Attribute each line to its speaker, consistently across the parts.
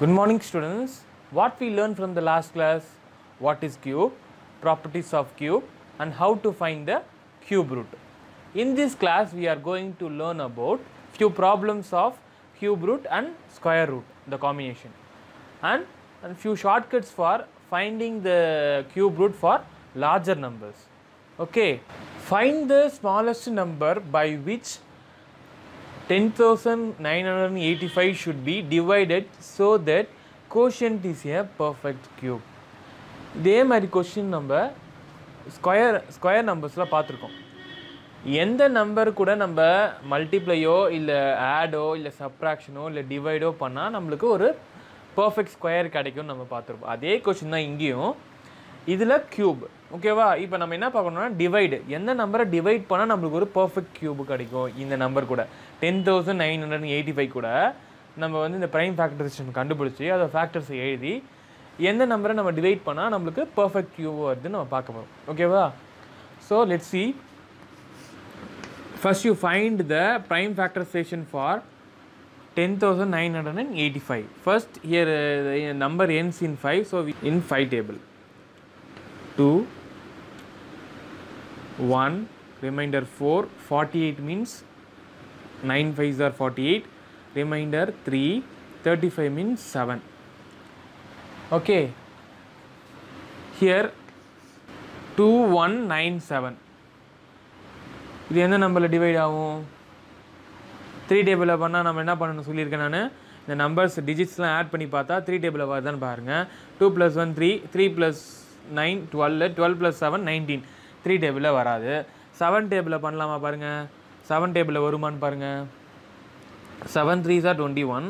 Speaker 1: Good morning students. What we learned from the last class, what is cube, properties of cube and how to find the cube root. In this class we are going to learn about few problems of cube root and square root, the combination, and few shortcuts for finding the cube root for larger numbers. Okay, find the smallest number by which 10,985 should be divided so that quotient is a perfect cube. இதே மாதிரி question நம்ம square நம்பர்ஸில் பார்த்துருக்கோம். எந்த number கூட நம்ம மல்டிப்ளையோ இல்லை ஆடோ இல்லை சப்ராக்ஷனோ இல்லை டிவைடோ பண்ணால் நம்மளுக்கு ஒரு பர்ஃபெக்ட் ஸ்கொயர் கிடைக்கும்னு நம்ம பார்த்துருப்போம். அதே கொஸ்டின் தான் இங்கேயும். இதில் க்யூப், ஓகேவா? இப்போ நம்ம என்ன பார்க்கணும்னா டிவைடு, எந்த நம்பரை டிவைட் பண்ணால் நம்மளுக்கு ஒரு பர்ஃபெக்ட் க்யூப் கிடைக்கும். இந்த நம்பர் கூட 10,985 கூட நம்ம வந்து இந்த ப்ரைம் ஃபேக்டரைசேஷன் கண்டுபிடிச்சி அதை ஃபேக்டர்ஸை எழுதி எந்த நம்பரை நம்ம டிவைட் பண்ணால் நம்மளுக்கு பர்ஃபெக்ட் க்யூப் வருதுன்னு நம்ம பார்க்க போகிறோம், ஓகேவா? So let's see. First you find the prime factorization for 10,985. First here the number ends in 5, so we in 5 table 2 1 remainder 4 48 means 9 5s are 48, remainder 3 35 means 7. Okay, here 2197 இது எந்த நம்பரில் டிவைட் ஆகும்? 3 டேபிளில் பண்ணால் நம்ம என்ன பண்ணணும் சொல்லியிருக்கேன் நான். இந்த நம்பர்ஸ் டிஜிட்ஸ்லாம் ஆட் பண்ணி பார்த்தா 3 டேபிளில் வருதான்னு பாருங்கள். 2 + 1 3, 3 + 9 12, 12 + 7 19. 3 டேபிளில் வராது. 7 டேபிளில் பண்ணலாமா பாருங்கள். 7 டேபிளில் வருமானு பாருங்கள். 7 3s are 21,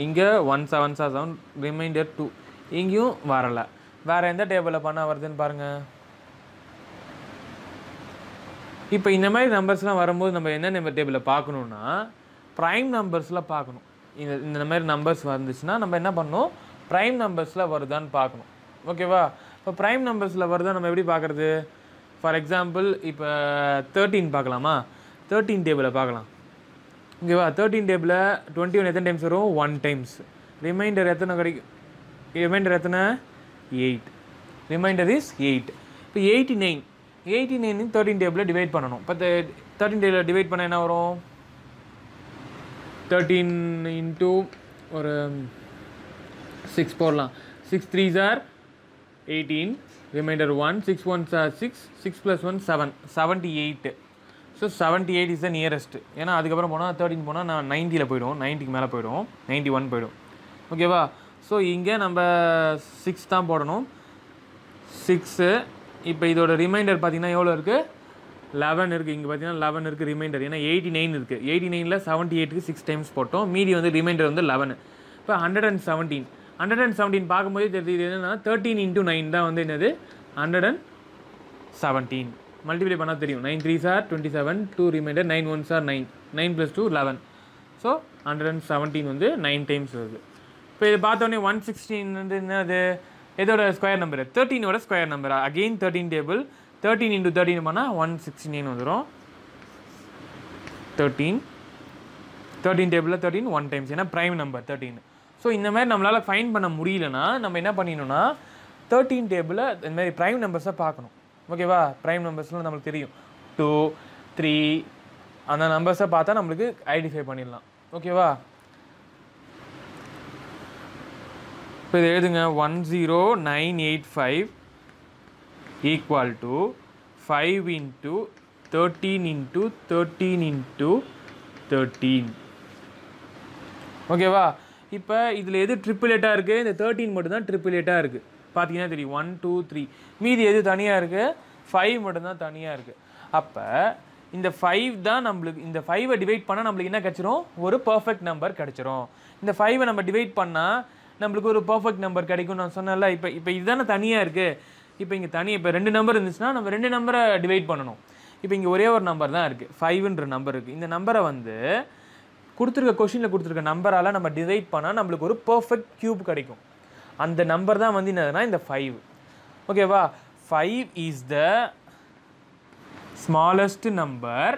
Speaker 1: இங்கே 1 7s are 7, ரிமைண்டர் 2. இங்கேயும் வரலை. வேறு எந்த டேபிளில் பண்ணால் வருதுன்னு பாருங்கள். இப்போ இந்த மாதிரி நம்பர்ஸ்லாம் வரும்போது நம்ம என்ன நம்பர் டேபிளில் பார்க்கணுன்னா ப்ரைம் நம்பர்ஸில் பார்க்கணும். இந்த மாதிரி நம்பர்ஸ் வந்துச்சுன்னா நம்ம என்ன பண்ணணும், ப்ரைம் நம்பர்ஸில் வருதான்னு பார்க்கணும், ஓகேவா? இப்போ ப்ரைம் நம்பர்ஸில் வருதா நம்ம எப்படி பார்க்குறது? ஃபார் எக்ஸாம்பிள் இப்போ 13 பார்க்கலாமா? 13 டேபிளில் பார்க்கலாம், ஓகேவா? 13 டேபிளில் 21 எத்தனை டைம்ஸ் வரும்? 1 டைம்ஸ். ரிமைண்டர் எத்தனை கிடைக்கும்? ரிமைண்டர் எத்தனை? 8. Reminder is 8. இப்போ 89 13 டேபிளில் டிவைட் பண்ணணும். இப்போ 13 டேபிளில் டிவைட் பண்ண என்ன வரும்? 13 இன்ட்டு ஒரு 6 போடலாம். 6 3s are 18, reminder 1, 6 1s are 6, 6 + 1 7, 78. So 78 is the nearest. ஏன்னா அதுக்கப்புறம் போனால் 13 போனால் நான் 90ல் போய்டும், 90க்கு மேலே போய்டும், 91 போய்டும், ஓகேவா? ஸோ இங்கே நம்ம 6 தான் போடணும். 6. இப்போ இதோட ரிமைண்டர் பார்த்தீங்கன்னா எவ்வளோ இருக்குது? 11 இருக்குது. இங்கே பார்த்தீங்கன்னா 11 இருக்குது ரிமைண்டர். ஏன்னா 89 இருக்குது. 89ல் 78க்கு 6 டைம்ஸ் போட்டோம். மீதி வந்து ரிமைண்டர் வந்து 11. இப்போ 117 பார்க்கும்போது தெரியுது என்னென்னா 13 × 9 தான் வந்து என்னது 117. மல்டிப்ளை பண்ணால் தெரியும். 9 3s are 27, 2 reminder, 9 1s are 9, 9 + 2 11. So 117 வந்து 9 டைம்ஸ் வருது. இப்போ இதை பார்த்தோன்னே 116 வந்து என்னது எதோட ஸ்கொயர் நம்பர்? 13ஓட ஸ்கொயர் நம்பர். அகெயின் 13 டேபிள் 13 × 13 பண்ணால் 169 வந்துடும். 13 டேபிளில் 13 1 டைம்ஸ், ஏன்னா ப்ரைம் நம்பர் 13. ஸோ இந்த மாதிரி நம்மளால் ஃபைண்ட் பண்ண முடியலன்னா நம்ம என்ன பண்ணிடணும்னா 13 டேபிளில் இந்த மாதிரி ப்ரைம் நம்பர்ஸை பார்க்கணும், ஓகேவா? ப்ரைம் நம்பர்ஸ்லாம் நம்மளுக்கு தெரியும். 2 3 அந்த நம்பர்ஸை பார்த்தா நம்மளுக்கு ஐடென்டிஃபை பண்ணிடலாம், ஓகேவா? இப்போ இதை எழுதுங்க. 10985 = 5 × 13 × 13 × 13, ஓகேவா? இப்போ இதில் எது ட்ரிபிளேட்டாக இருக்குது? இந்த 13 மட்டும்தான் ட்ரிபிளேட்டாக இருக்குது. பார்த்தீங்கன்னா தெரியும். 1 2 3 மீதி எது தனியாக இருக்குது? 5 மட்டும்தான் தனியாக இருக்குது. அப்போ இந்த 5 தான் நம்மளுக்கு, இந்த 5ஐ டிவைட் பண்ணால் நம்மளுக்கு என்ன கிடச்சிரும்? ஒரு பர்ஃபெக்ட் நம்பர் கிடச்சிரும். இந்த 5ஐ நம்ம டிவைட் பண்ணால் நம்மளுக்கு ஒரு பர்ஃபெக்ட் நம்பர் கிடைக்கும் நான் சொன்னேன்ல. இப்போ இதுதானே தனியாக இருக்குது. இப்போ இங்கே இப்போ 2 நம்பர் இருந்துச்சுன்னா நம்ம 2 நம்பரை டிவைட் பண்ணணும். இப்போ இங்கே ஒரே ஒரு நம்பர் தான் இருக்குது, 5ன்ற நம்பர் இருக்குது. இந்த நம்பரை வந்து கொஷினில் கொடுத்துருக்க நம்பரால் நம்ம டிவைட் பண்ணால் நம்மளுக்கு ஒரு பர்ஃபெக்ட் க்யூப் கிடைக்கும். அந்த நம்பர் தான் வந்து என்னதுன்னா இந்த 5, ஓகேவா? 5 is the smallest number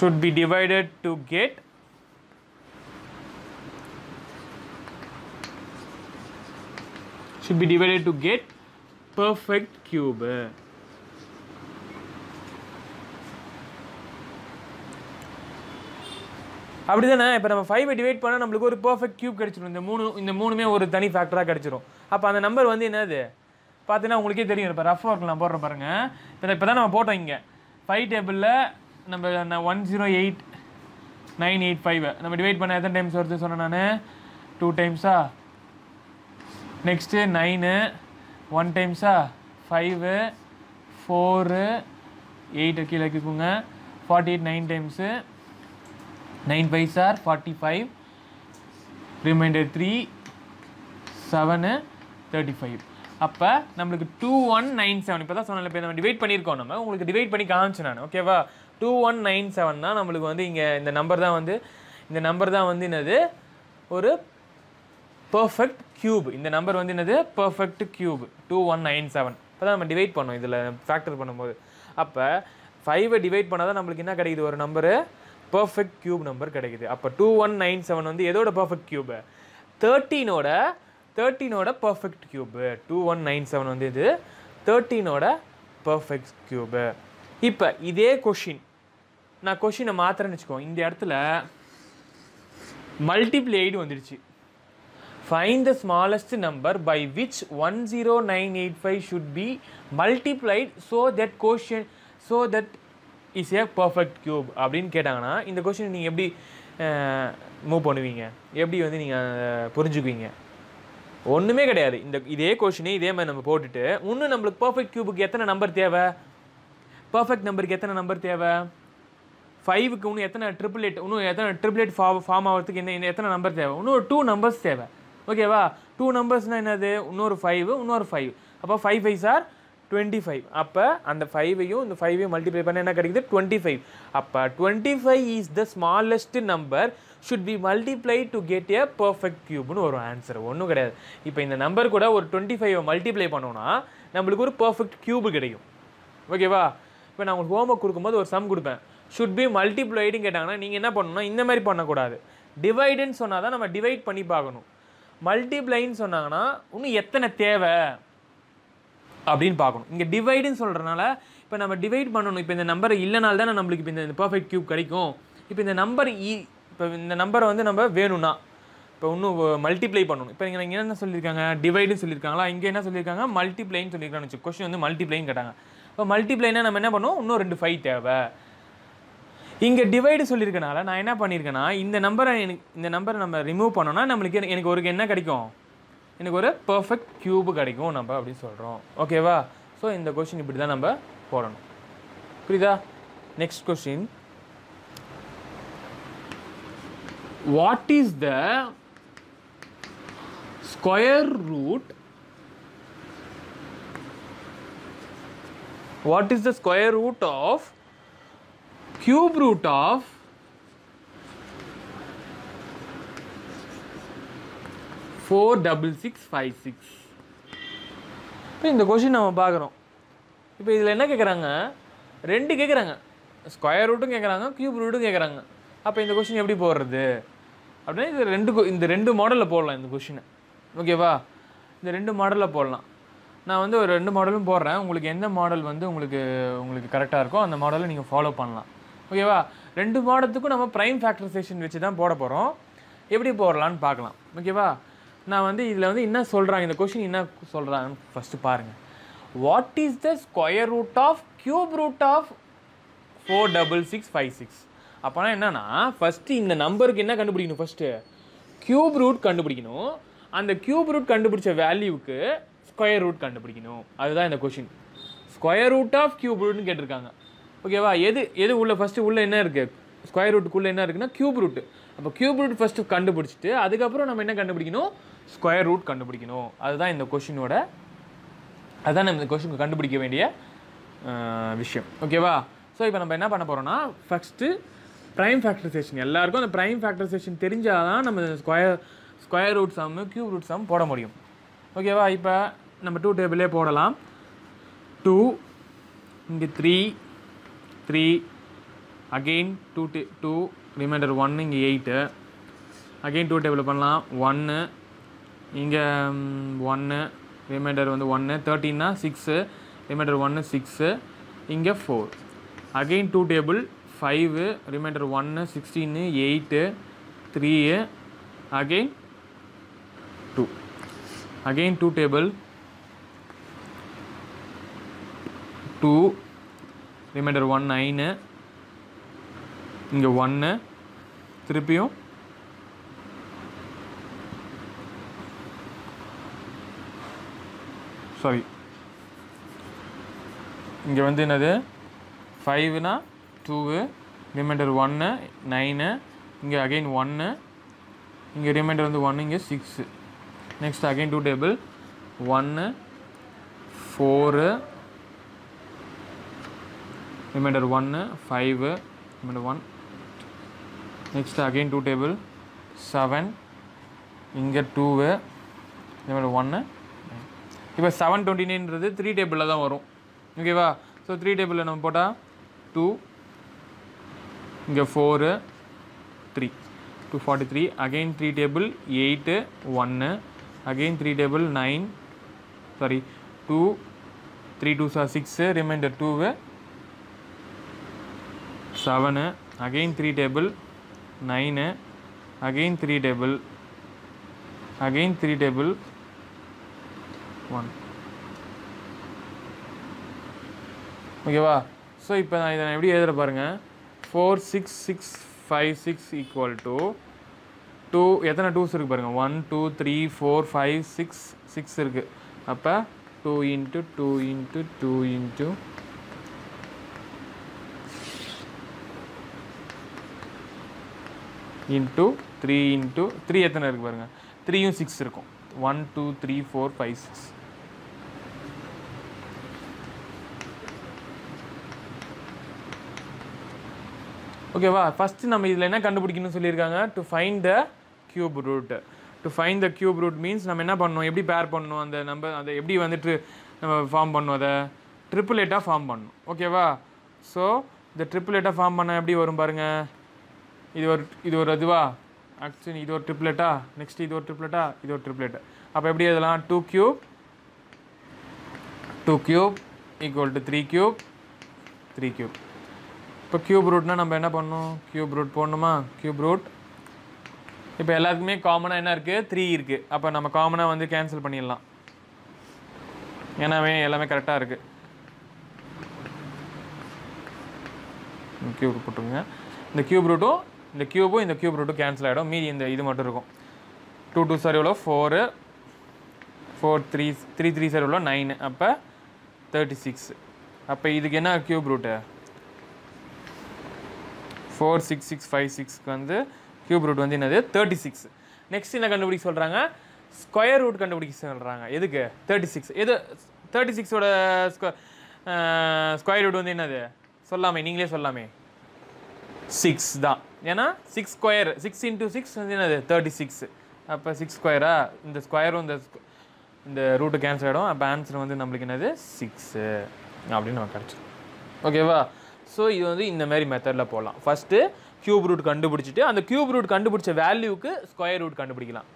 Speaker 1: should be divided to get perfect cube. அப்படிதானே? இப்போ நம்ம 5 டிவைட் பண்ணால் நம்மளுக்கு ஒரு பர்ஃபெக்ட் கியூப் கிடைச்சிடும். இந்த மூணுமே ஒரு தனி ஃபேக்டராக கிடைச்சிரும். அப்போ அந்த நம்பர் வந்து என்னது பார்த்தீங்கன்னா உங்களுக்கே தெரியும். இப்போ ரஃப் ஒர்க்கில் நான் போடுற பாருங்க. இப்போ தான் நம்ம போட்டோம் இங்கே 5 டேபிளில் நம்ம 108,985 நம்ம டிவைட் பண்ண எத்தனை டைம்ஸ் வருது சொன்னேன் நான்? 2 டைம்ஸா? நெக்ஸ்ட்டு 9 1 டைம்ஸா? 5 4 8 கீழே இருக்குங்க. 48 9 டைம்ஸு 9 5s are 45, remainder 3 7 35. அப்போ நம்மளுக்கு 2197 இப்போ தான் சொன்னேன். இப்போ நம்ம டிவைட் பண்ணியிருக்கோம். நம்ம உங்களுக்கு டிவைட் பண்ணி காமிச்சு நான் ஓகேவா? 2197 தான் நம்மளுக்கு வந்து இங்கே இந்த நம்பர் தான் வந்து என்னது ஒரு பர்ஃபெக்ட் கியூப். இந்த நம்பர் வந்து என்னது பர்ஃபெக்ட் கியூப் 2197. இப்போ தான் நம்ம டிவைட் பண்ணோம் இதில் ஃபேக்டர் பண்ணும்போது. அப்போ 5 டிவைட் பண்ணால் தான் நம்மளுக்கு என்ன கிடைக்குது? ஒரு நம்பரு பர்ஃபெக்ட் கியூப் நம்பர் கிடைக்குது. அப்போ 2197 வந்து எதோட பர்ஃபெக்ட் கியூபு? 13ஓட பர்ஃபெக்ட் கியூபு. 2197 வந்து இது 13ஓட பர்ஃபெக்ட் கியூபு. இப்போ இதே நான் கொஷினை மாத்திரன்னு வச்சுக்கோ. இந்த இடத்துல மல்டிப்ளைடு வந்துடுச்சு. Find the smallest number by which 10985 should be multiplied so that is a perfect cube அப்படின்னு கேட்டாங்கன்னா இந்த கொஸ்டின் நீங்கள் எப்படி மூவ் பண்ணுவீங்க? எப்படி வந்து நீங்கள் புரிஞ்சுக்குவீங்க? ஒன்றுமே கிடையாது. இதே கொஸ்டினே இதே மாதிரி நம்ம போட்டுட்டு இன்னும் நம்மளுக்கு பர்ஃபெக்ட் கியூபுக்கு எத்தனை நம்பர் தேவை? பர்ஃபெக்ட் நம்பருக்கு எத்தனை நம்பர் தேவை? 5க்கு இன்னும் எத்தனை ட்ரிபிள் எயிட் ஃபார்ம் ஆகிறதுக்கு எத்தனை நம்பர் தேவை? இன்னும் 2 நம்பர்ஸ் தேவை. ஓகேவா? 2 நம்பர்ஸ்னால் என்னது? இன்னொரு 5 அப்போ 5 5s are 25. அப்போ அந்த 5ஐயும் இந்த 5ஐயும் மல்டிப்ளை பண்ண என்ன கிடைக்குது? 25. அப்போ 25 is the smallest number should be multiply to get a perfect கியூப்னு ஒரு ஆன்சர். ஒன்றும் கிடையாது. இப்போ இந்த நம்பர் கூட ஒரு 25 மல்டிப்ளை பண்ணோன்னா நம்மளுக்கு ஒரு பர்ஃபெக்ட் கியூபு கிடைக்கும். ஓகேவா? இப்போ நான் உங்களுக்கு ஹோம்ஒர்க் கொடுக்கும்போது ஒரு சம் கொடுப்பேன். ஷுட் பி மல்டிப்ளைடுன்னு கேட்டாங்கன்னா நீங்கள் என்ன பண்ணணும்னா இந்த மாதிரி பண்ணக்கூடாது. டிவைடுன்னு சொன்னால் தான் நம்ம டிவைட் பண்ணி பார்க்கணும். மல்டிப்ளைன்னு சொன்னாங்கன்னா இன்னும் எத்தனை தேவை அப்படின்னு பார்க்கணும். இங்கே டிவைடுன்னு சொல்கிறனால இப்போ நம்ம டிவைட் பண்ணணும். இப்போ இந்த நம்பர் இல்லைனால தானே நம்மளுக்கு இப்போ இந்த பர்ஃபெக்ட் கியூப் கிடைக்கும். இப்போ இந்த நம்பரை வந்து நம்ம வேணும்னா இப்போ இன்னும் மல்டிப்ளை பண்ணணும். இப்போ இங்கே என்ன சொல்லியிருக்காங்க? டிவைடுன்னு சொல்லியிருக்காங்களா? இங்கே என்ன சொல்லியிருக்காங்க? மல்டிப்ளைன்னு சொல்லியிருக்காங்க. கொஸ்டின் வந்து மல்டிப்ளைன்னு கேட்டாங்க. இப்போ மல்டிப்ளைனா நம்ம என்ன பண்ணுவோம்? இன்னும் 2 5 தேவை. இங்கே டிவைடு சொல்லியிருக்கனால நான் என்ன பண்ணியிருக்கேன்னா இந்த நம்பரை நம்ம ரிமூவ் பண்ணோன்னா எனக்கு ஒரு என்ன கிடைக்கும்? எனக்கு ஒரு பர்ஃபெக்ட் கியூபு கிடைக்கும் நம்ம அப்படின்னு சொல்கிறோம். ஓகேவா? ஸோ இந்த கொஸ்டின் இப்படி தான் நம்ம போடணும். புரியுதா? Next question. What is the square root of cube root of 46656? இப்போ இந்த கொஸ்டின் நம்ம பார்க்குறோம். இப்போ இதில் என்ன கேட்குறாங்க? 2 கேட்குறாங்க. ஸ்கொயர் ரூட்டும் கேட்குறாங்க, கியூப் ரூட்டும் கேட்குறாங்க. அப்போ இந்த கொஸ்டின் எப்படி போடுறது அப்படின்னா இந்த ரெண்டு மாடலில் போடலாம் இந்த கொஸ்டினை. ஓகேவா? இந்த 2 மாடலில் போடலாம். நான் வந்து ஒரு 2 மாடலும் போடுறேன். உங்களுக்கு எந்த மாடல் வந்து உங்களுக்கு கரெக்டாக இருக்கோ அந்த மாடலை நீங்கள் ஃபாலோ பண்ணலாம். ஓகேவா? 2 மாடத்துக்கும் நம்ம ப்ரைம் ஃபேக்டரைசேஷன் வச்சு தான் போட போகிறோம். எப்படி போடலான்னு பார்க்கலாம். ஓகேவா? நான் வந்து இதில் வந்து என்ன சொல்கிறாங்க, இந்த கொஸ்டின் என்ன சொல்கிறாங்கன்னு ஃபஸ்ட்டு பாருங்கள். What is the square root of cube root of 46656? அப்போனா என்னன்னா ஃபஸ்ட்டு இந்த நம்பருக்கு என்ன கண்டுபிடிக்கணும்? ஃபஸ்ட்டு கியூப் ரூட் கண்டுபிடிக்கணும். அந்த கியூப் ரூட் கண்டுபிடிச்ச வேல்யூவுக்கு ஸ்கொயர் ரூட் கண்டுபிடிக்கணும். அதுதான் இந்த question. Square root of cube ரூட்னு கேட்டிருக்காங்க. ஓகேவா? எது உள்ள ஃபஸ்ட்டு உள்ளே என்ன இருக்குது? ஸ்கொயர் ரூட்டுக்குள்ளே என்ன இருக்குன்னா கியூப் ரூட்டு. அப்போ கியூப் ரூட் ஃபஸ்ட்டு கண்டுபிடிச்சிட்டு அதுக்கப்புறம் நம்ம என்ன கண்டுபிடிக்கணும்? ஸ்கொயர் ரூட் கண்டுபிடிக்கணும். அதுதான் இந்த கொஸ்டினோட நம்ம இந்த கொஸ்டினுக்கு கண்டுபிடிக்க வேண்டிய விஷயம். ஓகேவா? ஸோ இப்போ நம்ம என்ன பண்ண போகிறோம்னா ஃபஸ்ட்டு ப்ரைம் ஃபேக்டரைசேஷன். எல்லாருக்கும் அந்த ப்ரைம் ஃபேக்டரைசேஷன் தெரிஞ்சால் தான் நம்ம ஸ்கொயர் ரூட் சம்மு கியூப் ரூட் சம் போட முடியும். ஓகேவா? இப்போ நம்ம 2 டேபிளே போடலாம். 2 இங்கே 3 3 அகெயின் 2 ரிமைண்டர் 1 இங்கே 8 அகெயின் 2 டேபிள் பண்ணலாம் 1 இங்கே 1 ரிமைண்டர் வந்து 1 13னா 6 ரிமைண்டர் 1 6 இங்கே 4 again 2 table 5 remainder 1 16 8 3 again 2 again 2 table 2 remainder 1 9 இங்கே 1 திருப்பியும் சாரி இங்கே வந்து என்னது 5னா 2 ரிமைண்டர் 1 9 இங்கே அகெயின் 1 இங்கே ரிமைண்டர் வந்து 1 இங்கே 6 next again 2 table 1 4 remainder 1 5 remainder 1 next again 2 table 7 இங்கே 2 ரிமைண்டர் 1 இப்போ 729ன்றது 3 டேபிளில் தான் வரும் ஓகேவா ஸோ 3 டேபிளில் நம்ம போட்டால் 2 இங்கே 4 3 243 again 3 table 8 1 again 3 table 9 sorry 2 3 2 6 remainder 2 7 again 3 table 9 again 3 table again 3 table 1 ஓகேவா ஸோ இப்போ நான் இதை எப்படி எழுதுற பாருங்கள் 4 6 6 5 6 ஈக்குவல் டு 2 எத்தனை 2s இருக்குது பாருங்கள் 1 2 3 4 5 6 6 இருக்குது அப்போ 2 into 2 into 2 into into 3 into 3 எத்தனை இருக்குது பாருங்கள் 3யும் 6 இருக்கும் 1 2 3 4 5 6 ஓகேவா ஃபஸ்ட்டு நம்ம இதில் என்ன கண்டுபிடிக்கணும்னு சொல்லியிருக்காங்க to find the cube root to find the cube root means நம்ம என்ன பண்ணணும் எப்படி பேர் பண்ணணும் அந்த நம்பர் அதை எப்படி வந்துட்டு நம்ம ஃபார்ம் பண்ணணும் அதை ட்ரிபிளேட்டாக ஃபார்ம் பண்ணணும் ஓகேவா ஸோ இந்த ட்ரிபிளேட்டாக ஃபார்ம் பண்ண எப்படி வரும் பாருங்கள் இது ஒரு இதுவா ஆக்சுவலி இது ஒரு ட்ரிப்ளெட்டா நெக்ஸ்ட் இது ஒரு ட்ரிப்ளெட்டா இது ஒரு ட்ரிப்ளெட் அப்போ எப்படி இதெல்லாம் 2 கியூப் ஈக்குவல் டு 3 கியூப் இப்போ கியூப் ரூட்னா நம்ம என்ன பண்ணணும் கியூப் ரூட் போடணுமா கியூப் ரூட் இப்போ எல்லாத்துக்குமே காமனாக என்ன இருக்குது 3 இருக்குது அப்போ நம்ம காமனாக வந்து கேன்சல் பண்ணிடலாம் ஏன்னா எல்லாமே கரெக்டாக இருக்குது கியூப் ரூட் போட்டுருங்க இந்த கியூப் ரூட்டும் இந்த கியூப் ரூட்டும் கேன்சல் ஆகிடும் மீதி இந்த இது மட்டும் இருக்கும் 2 2 சார் எவ்வளோ 4 4 3 3 சார் எவ்வளோ 9 அப்போ 36 அப்போ இதுக்கு என்ன கியூப் ரூட்டு 4 6 6 5 6க்கு வந்து கியூப் ரூட் வந்து என்னது 36 நெக்ஸ்ட் என்ன கண்டுபிடிக்க சொல்கிறாங்க ஸ்கொயர் ரூட் கண்டுபிடிக்க சொல்கிறாங்க எதுக்கு 36 எது 36ஓட ஸ்கொயர் ரூட் வந்து என்னது சொல்லாமே நீங்களே சொல்லாமே 6 தான் ஏன்னா 6 ஸ்கொயர் 6 × 6 வந்து என்னது 36 அப்போ 6 ஸ்கொயரா இந்த ஸ்கொயரும் இந்த ரூட்டு கேன்சல் ஆகிடும் அப்போ ஆன்சர் வந்து நம்மளுக்கு என்னது 6 அப்படின்னு நம்ம கிடச்சிடும் ஓகேவா ஸோ இது வந்து இந்த மாதிரி மெத்தடில் போடலாம் ஃபஸ்ட்டு கியூப் ரூட் கண்டுபிடிச்சிட்டு அந்த கியூப் ரூட் கண்டுபிடிச்ச வேல்யூக்கு ஸ்கொயர் ரூட் கண்டுபிடிக்கலாம்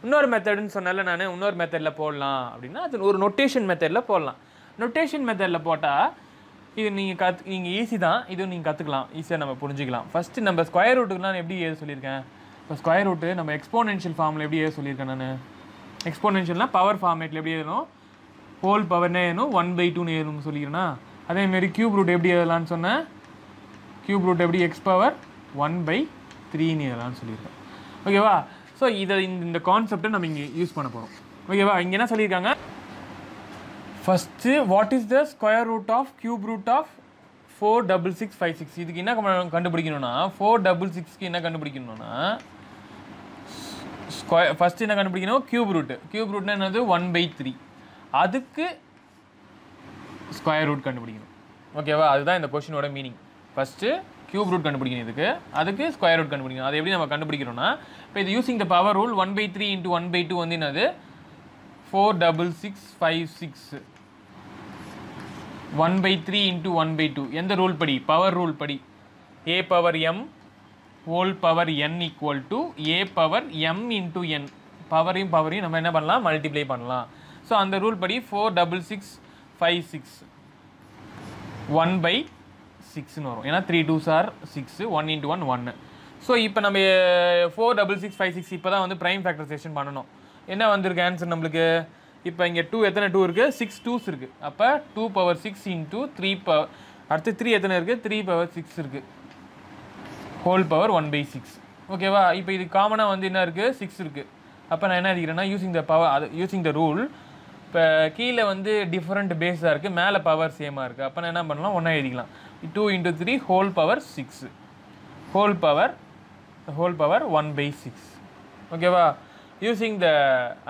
Speaker 1: இன்னொரு மெத்தடுன்னு சொன்னால நான் இன்னொரு மெத்தடில் போடலாம் அப்படின்னா அது ஒரு நொட்டேஷன் மெத்தடில் போடலாம் நொட்டேஷன் மெத்தடில் போட்டால் இது நீங்கள் ஈஸி தான் இதுவும் நீங்கள் கற்றுக்கலாம் ஈஸியாக நம்ம புரிஞ்சிக்கலாம் ஃபஸ்ட்டு நம்ம ஸ்கொயர் ரூட்டுக்குலாம் எப்படி எழுத சொல்லியிருக்கேன் இப்போ ஸ்கொயர் ரூட்டு நம்ம எக்ஸ்போனென்ஷியல் ஃபார்மில் எப்படி எழுத சொல்லியிருக்கேன் நான் எக்ஸ்போனென்ஷியல்னால் பவர் ஃபார்மேட்டில் எப்படி எழுதணும் ஹோல் பவர்னே எழுதணும் 1/2ன்னு எழுதணும்னு சொல்லிக்கிறேன்னா அதேமாரி கியூப் ரூட் எப்படி எழுதலான்னு சொன்னேன் கியூப் ரூட் எப்படி x பவர் 1/3ன்னு எழுதலான்னு சொல்லியிருக்கேன் ஓகேவா ஸோ இதை இந்த கான்செப்டை நம்ம இங்கே யூஸ் பண்ண போகிறோம் ஓகேவா இங்கே என்ன சொல்லியிருக்காங்க first what is the square root of cube root of 46656 இதுக்கு என்ன கண்டுபிடிக்கணும்னா 466க்கு என்ன கண்டுபிடிக்கணும்னா ஃபஸ்ட்டு என்ன கண்டுபிடிக்கணும் கியூப் ரூட்னா என்னது 1/3 அதுக்கு ஸ்கொயர் ரூட் கண்டுபிடிக்கணும் ஓகேவா அதுதான் இந்த கொஸ்டினோட மீனிங் ஃபஸ்ட்டு கியூப் ரூட் கண்டுபிடிக்கணும் அதுக்கு ஸ்கொயர் ரூட் கண்டுபிடிக்கணும் அது எப்படி நம்ம கண்டுபிடிக்கிறோம்னா இப்போ இது யூசிங் த பவர் ரூல் 1/3 × 1/2 வந்து என்னது 46656 1/3 × 1/2 எந்த ரூல் படி பவர் ரூல் படி a power m whole power n equal to a power m into n. பவரையும் நம்ம என்ன பண்ணலாம், மல்டிப்ளை பண்ணலாம். ஸோ அந்த ரூல் படி 46656 1/6 வரும். ஏன்னா 3 2s are 6, 1 into 1 1. ஸோ இப்போ நம்ம 46656 இப்போ தான் வந்து ப்ரைம் ஃபேக்டரைசேஷன் பண்ணணும். என்ன வந்திருக்கு ஆன்சர் நம்மளுக்கு? இப்போ இங்கே 2 எத்தனை 2 இருக்குது? 6 2s இருக்குது. அப்போ 2 power 6 into 3 power, அடுத்து 3 எத்தனை இருக்குது? 3 power 6 இருக்குது, ஹோல் பவர் 1/6. ஓகேவா? இப்போ இது காமனாக வந்து என்ன இருக்குது? 6 இருக்குது. அப்போ நான் என்ன எழுதிக்கிறேன்னா யூஸிங் த ரூல். இப்போ கீழே வந்து டிஃப்ரெண்ட் பேஸாக இருக்குது, மேலே பவர் சேமாக இருக்குது. அப்போ நான் என்ன பண்ணலாம், ஒன்றா எழுதிக்கலாம். 2 into 3 whole power 6 whole power 1/6. ஓகேவா? Using the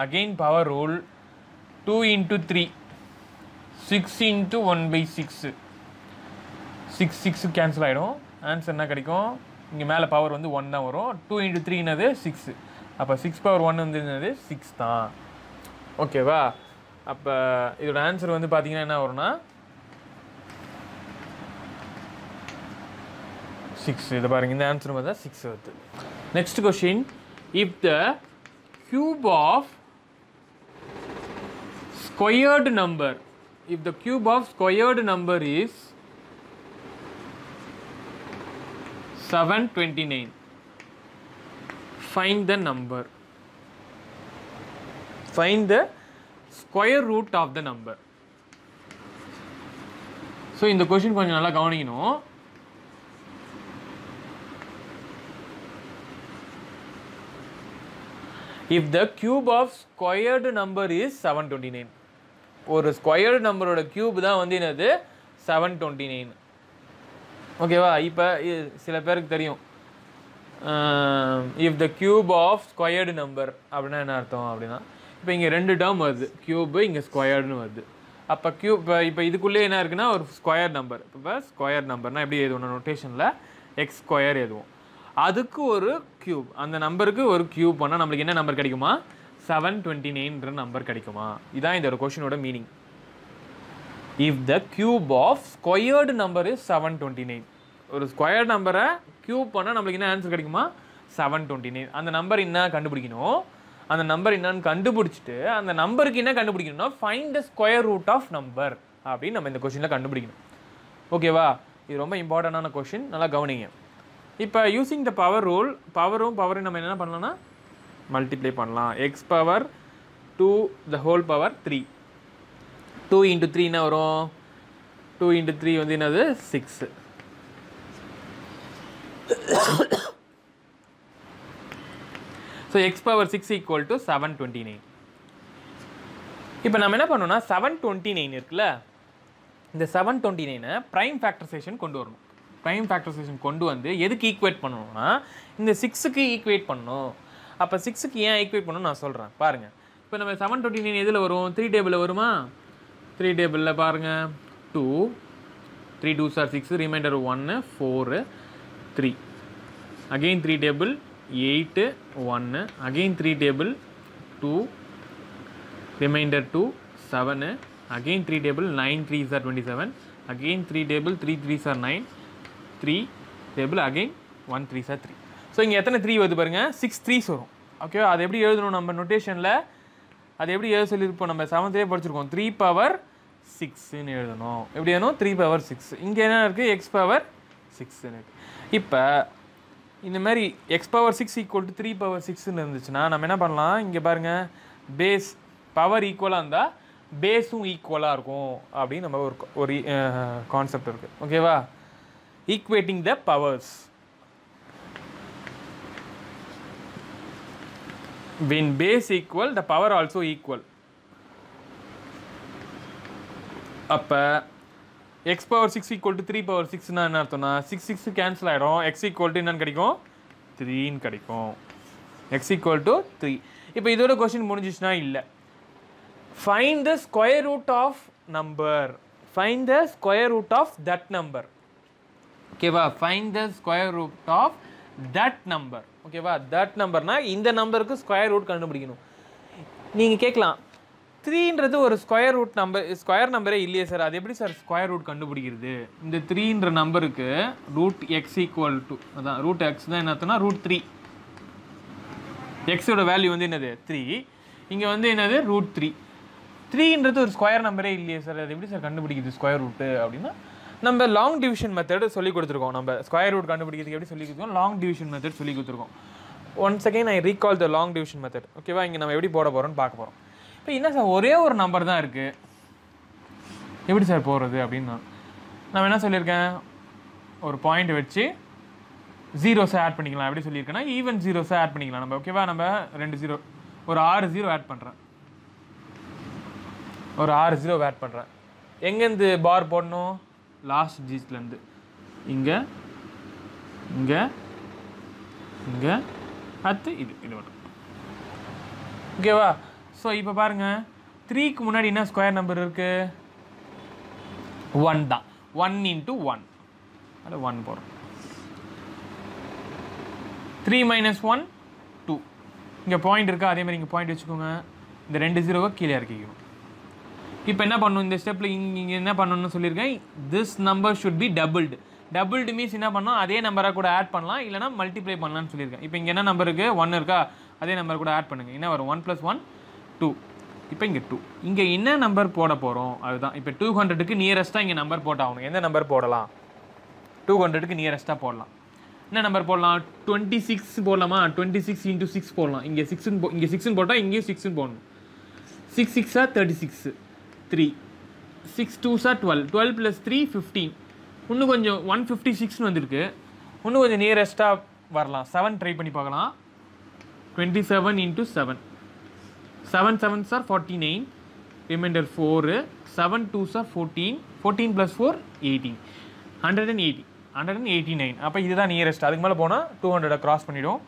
Speaker 1: again power rule 2 into 3 6 into 1/6 6 cancel ஆகிடும். ஆன்சர் என்ன கிடைக்கும்? இங்கே மேலே பவர் வந்து 1 தான் வரும். 2 into 3 என்னது 6. அப்போ 6 power 1 வந்து என்னது 6 தான். ஓகேவா? அப்போ இதோட ஆன்சர் வந்து பார்த்தீங்கன்னா என்ன வரும்னா 6. இதை பாருங்கள், இந்த ஆன்சர் வந்து 6 வருது. Next question, if the cube of squared number is 729, find the square root of the number. So இந்த கொஸ்டின் கொஞ்சம் நல்லா கவனிக்கணும். If the cube of squared number is 729, ஒரு ஸ்கொயர்டு நம்பரோட கியூப் தான் வந்து என்னது 729. ஓகேவா? இப்போ சில பேருக்கு தெரியும், if the cube of squared number அப்படின்னா என்ன அர்த்தம் அப்படின்னா, இப்போ இங்கே 2 டேர்ம் வருது, கியூபு இங்கே ஸ்கொயர்டுன்னு வருது. அப்போ இப்போ இதுக்குள்ளே என்ன இருக்குன்னா ஒரு ஸ்கொயர் நம்பர். இப்போ ஸ்கொயர் நம்பர்னால் எப்படி எழுதுவோம்? நோட்டேஷனில் எக்ஸ் ஸ்கொயர் எழுதுவோம். அதுக்கு ஒரு கியூப், அந்த நம்பருக்கு ஒரு கியூப் பண்ணால் நம்மளுக்கு என்ன நம்பர் கிடைக்குமா? 729ன்ற நம்பர் கிடைக்குமா? இதான் இந்த ஒரு கொஷினோட meaning. If the cube of squared number is 729, ஒரு ஸ்கொயர் நம்பரை கியூப் பண்ணால் நம்மளுக்கு என்ன ஆன்சர் கிடைக்குமா? 729. அந்த நம்பர் என்ன கண்டுபிடிக்கணும்? அந்த நம்பர் என்னன்னு கண்டுபிடிச்சிட்டு அந்த நம்பருக்கு என்ன கண்டுபிடிக்கணும்னா find the square root of number அப்படின்னு நம்ம இந்த கொஷினில் கண்டுபிடிக்கணும். ஓகேவா? இது ரொம்ப இம்பார்ட்டண்டான கொஷின், நல்லா கவனிங்க. இப்போ யூஸிங் த பவர் ரூல், பவரும் நம்ம என்ன பண்ணலாம்னா மல்டிப்ளை பண்ணலாம். X power 2 the whole power 3. 2 into 3 என்ன வரும்? 2 into 3 வந்து என்னது 6. So X power 6 equal to 729. இப்போ நம்ம என்ன பண்ணோம்னா 729 இருக்குல்ல, இந்த 729 ப்ரைம் ஃபேக்டரைசேஷன் கொண்டு வரணும். ப்ரைம் ஃபேக்டரைசேஷன் கொண்டு வந்து எதுக்கு ஈக்குவேட் பண்ணணும்னா இந்த 6க்கு ஈக்குவேட் பண்ணணும். அப்போ 6க்கு ஏன் ஈக்குவேட் பண்ணணும்னு நான் சொல்கிறேன் பாருங்கள். இப்போ நம்ம 729 எதில் வரும்? 3 டேபிளில் வருமா? 3 டேபிளில் பாருங்கள், 2 3 2s are 6, remainder 1 4 3, again 3 table 8 1, again 3 table 2, remainder 2 7, again 3 table 9 3s are 27, again 3 table 3 3s are 9, 3 table again 1 3s are 3. So இங்கே எத்தனை 3 வருது பாருங்கள்? 6 3s வரும். ஓகேவா? அது எப்படி எழுதணும் நம்ம நோட்டேஷனில்? அது எப்படி எழுத சொல்லியிருப்போம்? நம்ம 7th படிச்சிருக்கோம். 3 power 6ன்னு எழுதணும். எப்படி எழுதணும்? 3 power 6. இங்கே என்ன இருக்குது? எக்ஸ் பவர் 6ன்னு இருக்குது. இப்போ இந்த மாதிரி X power 6 equal to 3 power 6ன்னு இருந்துச்சுன்னா நம்ம என்ன பண்ணலாம்? இங்கே பாருங்கள், பேஸ் பவர் ஈக்குவலாக இருந்தால் பேஸும் ஈக்குவலாக இருக்கும் அப்படின்னு நம்ம ஒரு கான்செப்ட் இருக்குது. ஓகேவா? Equating the powers. When base equal, the power also equal. அப்போ X power 6 equal to 3 power 6னா என்ன அர்த்தம்னா 6 6 கேன்சல் ஆகிடும். எக்ஸ் ஈக்குவல் டு என்னன்னு கிடைக்கும்? 3ன்னு கிடைக்கும். X equal to 3. இப்போ இதோட கொஸ்டின் முடிஞ்சிச்சுன்னா இல்லை. Find the square root of number. Find the square root of that number. ஓகேவா? Find the square root of that number. ஓகேவா? தட் நம்பர்னா இந்த நம்பருக்கு ஸ்கொயர் ரூட் கண்டுபிடிக்கணும். நீங்கள் கேட்கலாம், 3ன்றது ஒரு ஸ்கொயர் நம்பரே இல்லையே சார், அது எப்படி சார் ஸ்கொயர் ரூட் கண்டுபிடிக்கிறது? இந்த 3ன்ற நம்பருக்கு ரூட் எக்ஸ் ஈக்குவல் டு, அதான் ரூட் எக்ஸ் தான் என்னத்துனா ரூட் 3. எக்ஸோட வேல்யூ வந்து என்னது 3, இங்கே வந்து என்னது ரூட் 3. 3ன்றது ஒரு ஸ்கொயர் நம்பரே இல்லையே சார், அது எப்படி சார் கண்டுபிடிக்கிறது ஸ்கொயர் ரூட்டு அப்படின்னா, நம்ம லாங் டிவிஷன் மெத்தட் சொல்லி கொடுத்துருக்கோம். நம்ம ஸ்கொயர் ரூட் கண்டுபிடிக்கிறதுக்கு எப்படி சொல்லி கொடுத்துருக்கோம், லாங் டிவிஷன் மெத்தட் சொல்லி கொடுத்துருக்கோம். Once again I recall the long division method. ஓகேவா, இங்கே நம்ம எப்படி போட போகிறோம்னு பார்க்க போகிறோம். இப்போ என்ன சார் ஒரே ஒரு நம்பர் தான் இருக்குது, எப்படி சார் போகிறது அப்படின்னு நான் என்ன சொல்லியிருக்கேன், ஒரு பாயிண்ட் வச்சு ஜீரோஸை ஆட் பண்ணிக்கலாம். எப்படி சொல்லியிருக்கேன்னா ஈவன் ஜீரோஸை ஆட் பண்ணிக்கலாம் நம்ம. ஓகேவா, நம்ம 2 0 ஒரு 6 0 ஆட் பண்ணுறேன், ஒரு 6 0 ஆட் பண்ணுறேன். எங்கேருந்து பார் போடணும், லாஸ்ட் டிஜிட்லேருந்து இங்கே இங்கே இங்கே அடுத்து இது மட்டும். ஓகேவா, ஸோ இப்போ பாருங்கள் 3க்கு முன்னாடி என்ன ஸ்கொயர் நம்பர் இருக்குது, 1 தான். 1 × 1 அது 1 போடுறோம். 3 - 1 2. இங்கே பாயிண்ட் இருக்கா, அதே மாதிரி இங்கே பாயிண்ட் வச்சுக்கோங்க. இந்த 2 0 கீழே இறக்கிக்கணும். இப்போ என்ன பண்ணணும், இந்த ஸ்டெப்பில் இங்கே என்ன பண்ணணும்னு சொல்லியிருக்கேன், this number should B doubled. Doubled means என்ன பண்ணோம், அதே நம்பராக கூட ஆட் பண்ணலாம், இல்லைனா மல்டிப்ளை பண்ணலாம்னு சொல்லியிருக்கேன். இப்போ இங்கே என்ன நம்பர் இருக்குது, 1 இருக்கா, அதே நம்பர் கூட ஆட் பண்ணுங்கள். என்ன வரும், 1 + 1 2. இப்போ இங்கே 2, இங்கே என்ன நம்பர் போட போகிறோம் அதுதான். இப்போ 200க்கு நியரஸ்ட்டாக இங்கே நம்பர் போட்டாகணும். எந்த நம்பர் போடலாம், 200க்கு நியரஸ்ட்டாக போடலாம். என்ன நம்பர் போடலாம், 26 போடலாமா, 26 × 6 போடலாம். இங்கே 6ன்னு போட்டால் இங்கேயும் 6ன்னு போடணும். 6 × 6 = 36, 3 6 × 2 = 12, 12 + 3 15. இன்னும் கொஞ்சம் 156ன்னு வந்திருக்கு, இன்னும் கொஞ்சம் நியரஸ்ட்டாக வரலாம். 7 ட்ரை பண்ணி பார்க்கலாம். 27 × 7, 7 7s are 49, remainder 4, 7 2s are 14, 14 + 4 18, 189. அப்போ இதுதான் நியரஸ்ட். அதுக்கு மேலே போனால் 200 கிராஸ் பண்ணிவிடும்.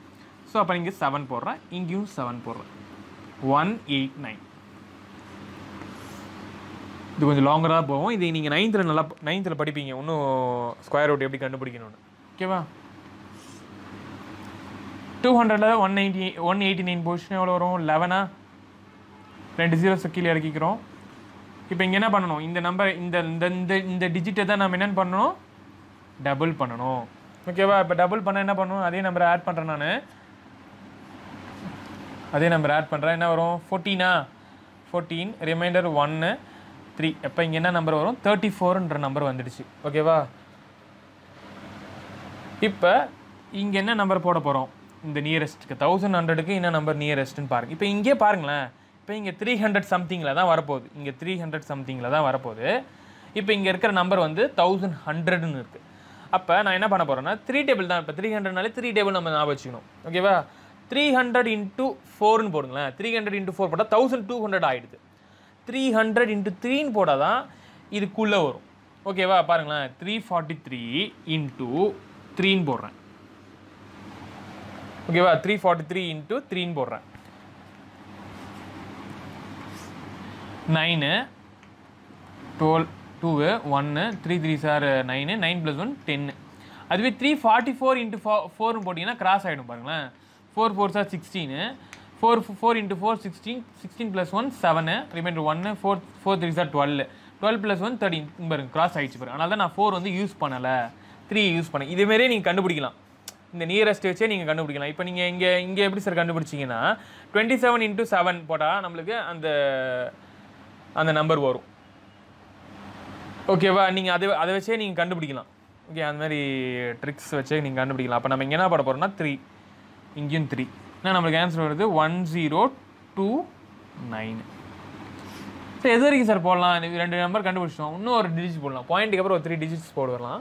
Speaker 1: ஸோ அப்போ இங்கே 7 போடுறேன், இங்கேயும் 7 போடுறேன். 189. இது கொஞ்சம் லாங்கராக போகும். இது நீங்கள் 9th படிப்பீங்க இன்னும் ஸ்கொயர் ரூட் எப்படி கண்டுபிடிக்கணும்னு. ஓகேவா, 200ல் 189 பொசிஷன் எவ்வளோ வரும், 11. 2 0 கீழே இறக்கிக்கிறோம். இப்போ இங்கே என்ன பண்ணணும், இந்த நம்பர் இந்த டிஜிட்டை தான் நம்ம என்ன பண்ணணும், டபுள் பண்ணணும். ஓகேவா, இப்போ டபுள் பண்ண என்ன பண்ணணும், அதே நம்பரை ஆட் பண்ணுறேன் நான். அதே நம்பர் ஆட் பண்ணுறேன். என்ன வரும், 14 14, ரிமைண்டர் 1 3. எப்போ இங்கே என்ன நம்பர் வரும், 34ன்ற நம்பர் வந்துடுச்சு. ஓகேவா, இப்போ இங்கே என்ன நம்பர் போட போகிறோம், இந்த நியரஸ்ட்டுக்கு 1100க்கு என்ன நம்பர் நியரஸ்ட்டுன்னு பாருங்கள். இப்போ இங்கே பாருங்களேன், இப்போ இங்கே 300 சம்திங்கில் தான் வரப்போகுது. இங்கே 300 சம்திங்கில் தான் வரப்போகுது. இப்போ இங்கே இருக்கிற நம்பர் வந்து 1100ன்னு இருக்குது. அப்போ நான் என்ன பண்ண போகிறேன்னா 3 டேபிள் தான். இப்போ 300னாலே 3 டேபிள் நம்ம ஞாபகம் வச்சுக்கணும். ஓகேவா, 300 × 4ன்னு போடுங்களேன். 300 × 4 போட்டால் 1200 ஆகிடுது. 300 × 3ன்னு போட்டால் தான் இதுக்குள்ளே வரும். ஓகேவா, பாருங்களேன், 343 × 3ன்னு போடுறேன். ஓகேவா, 343 × 3ன்னு போடுறேன். 9 12 2 1 3 3s are 9, 9 + 1 10. அதுவே 344 × 4ன்னு போட்டிங்கன்னா கிராஸ் ஆகிடும் பாருங்களேன். 4 4s are 16, 4 × 4 16, 16 + 1 7, reminder 1, 4 3s are 12, 12 + 1 13 பாருங்க, கிராஸ் ஆகிடுச்சு பாருங்க. அதனால தான் நான் 4 வந்து யூஸ் பண்ணலை, 3 யூஸ் பண்ணேன். இதேமாரியே நீங்கள் கண்டுபிடிக்கலாம், இந்த நியரஸ்ட் வச்சே நீங்கள் கண்டுபிடிக்கலாம். இப்போ நீங்கள் இங்கே எப்படி சார் கண்டுபிடிச்சிங்கன்னா 27 × 7 போட்டால் நம்மளுக்கு அந்த நம்பர் வரும். ஓகேவா, நீங்கள் அதை வச்சே நீங்கள் கண்டுபிடிக்கலாம். ஓகே, அந்த மாதிரி ட்ரிக்ஸ் வச்சே நீங்கள் கண்டுபிடிக்கலாம். அப்போ நம்ம இங்கே என்ன பண்ண போகிறோம்னா 3, இங்கேயும் 3. ஏன்னா நம்மளுக்கு ஆன்சர் வருது 1029. சார் எது வரைக்கும் சார் போடலாம், 2 நம்பர் கண்டுபிடிச்சோம், இன்னும் ஒரு டிஜிட் போடலாம். பாயிண்ட்டுக்கு அப்புறம் ஒரு 3 டிஜிட்ஸ் போடலாம்.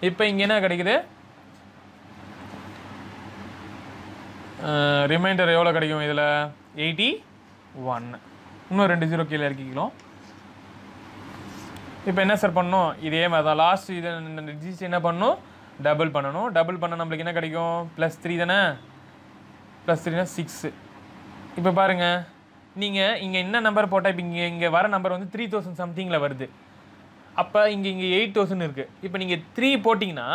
Speaker 1: இப்போ இங்கே என்ன கிடைக்குது, ரிமைண்டர் எவ்வளோ கிடைக்கும் இதில், 81. இன்னும் 2 0 கீழே இறக்கிக்கலாம். இப்போ என்ன சார் பண்ணணும், இதே மாதிரி தான் லாஸ்ட் இது இந்த டிஜிட் என்ன பண்ணணும், டபுள் பண்ணணும். டபுள் பண்ண நம்மளுக்கு என்ன கிடைக்கும், +3 தானே, +3னா 6. இப்போ பாருங்கள், நீங்கள் இங்கே என்ன நம்பர் போட்டால் இப்போ இங்கே வர நம்பர் வந்து 3000 சம்திங்கில் வருது. அப்போ இங்கே 8000 இருக்குது. இப்போ நீங்கள் 3 போட்டிங்கன்னா